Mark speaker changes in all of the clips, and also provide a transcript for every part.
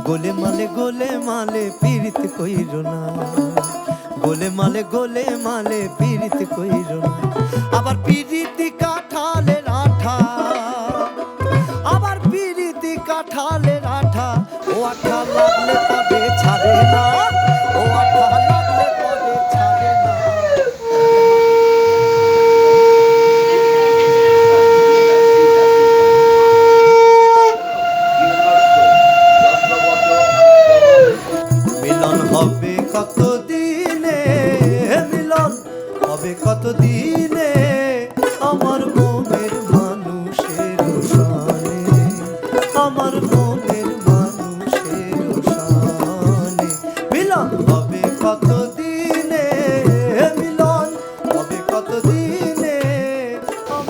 Speaker 1: গোলে মালে পীড়িত কইরো না, গোলে মালে পীড়িত কইরো না। আবার পীড়িতি কাঁঠালের আঠা, আবার পীড়িতি কাঁঠালের আঠা, ও আঠা লাগলে পরে ছাড়ে না, ও আঠা লাগলে পরে ছাড়ে না। মিলন হবে কত দিনে, মিলন হবে কত দিনে, আমার মনের মানুষের সানে, আমার মনের মানুষের সানে। মিলন হবে কত দিনে, মিলন হবে কত দিনে।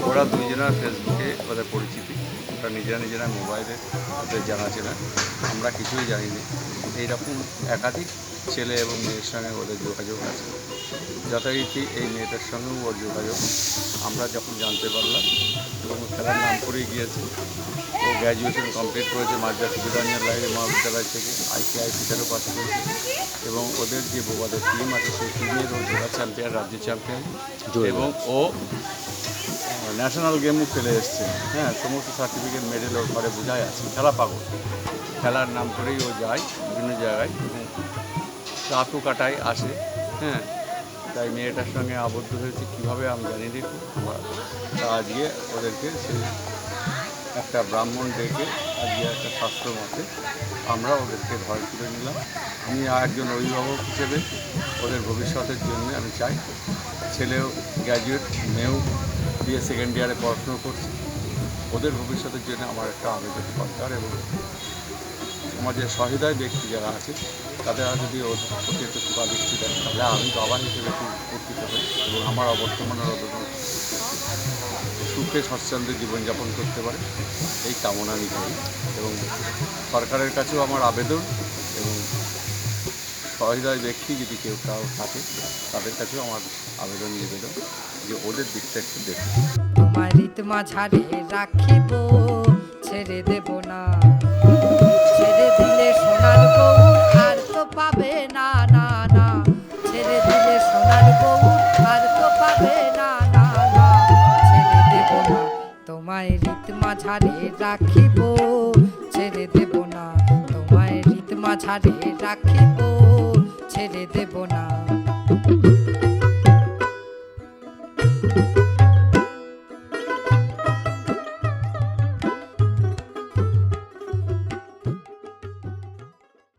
Speaker 2: ওরা দুইজনা ফেসবুকে ওদের পরিচিতি, ওরা নিজেরা মোবাইলে ওদের জানা ছিল, আমরা কিছুই জানিনি। এইরকম একাধিক ছেলে এবং মেয়ের সঙ্গে ওদের যোগাযোগ আছে। যথারীতি এই মেয়েটার সঙ্গেও ওর যোগাযোগ আমরা যখন জানতে পারলাম, এবং খেলার নাম করেই গিয়েছে। ও গ্র্যাজুয়েশন কমপ্লিট করেছে মাদ্রাস বিধানীয় লাইব্রেরি মহাবিদ্যালয় থেকে, ICIPতেও পাস করেছে। এবং ওদের যে বোবাদের টিম আছে সেই টিমের ও জেলা চ্যাম্পিয়ন, রাজ্য চ্যাম্পিয়ন, এবং ও ন্যাশনাল গেমও খেলে এসছে। হ্যাঁ, সমস্ত সার্টিফিকেট মেডেল ওর ঘরে বোঝাই আছে। খেলা পাগল, খেলার নাম করেই ও যায় বিভিন্ন জায়গায়, রাতও কাটায়, আসে। হ্যাঁ, তাই মেয়েটার সঙ্গে আবদ্ধ হয়েছে কীভাবে আমি জানি দেখি। তা আজকে ওদেরকে সেই একটা ব্রাহ্মণ ডেকে আজকে একটা শাস্ত্র মতে আমরা ওদেরকে ঘর তুলে নিলাম। আমি একজন অভিভাবক হিসেবে ওদের ভবিষ্যতের জন্য আমি চাই, ছেলেও গ্র্যাজুয়েট, মেয়েও বিএ সেকেন্ড ইয়ারে পড়াশুনো করছে। ওদের ভবিষ্যতের জন্য আমার একটা আবেদন দরকার, এবং সমাজের সহৃদয় ব্যক্তি যারা আছে তাদের যদি ওর প্রতি একটু কৃপা দৃষ্টি দেয়, তাহলে আমি বাবা হিসেবে একটু উপকৃত হই এবং আমার অবর্তমানের সুখে স্বচ্ছন্দে জীবনযাপন করতে পারে, এই কামনা আমি করি। এবং সরকারের কাছেও আমার আবেদন, এবং সহৃদয় ব্যক্তি যদি কেউ থাকে তাদের কাছেও আমার আবেদন নিবেদন যে ওদের দিকটা একটু দেখুন।
Speaker 3: তোমার রীত মাঝারে রাখিব, ছেড়ে দেব না, ছেড়ে দিলে সোনার গৌর আর তো পাবে না, না না, ছেড়ে দিলে সোনার গৌর আর তো পাবে না, না না, ছেড়ে দেব না। তোমায় রীত মাঝারে রাখিব, ছেড়ে দেব না, তোমায় রীত মাঝারে রাখিব, ছেড়ে দেব না।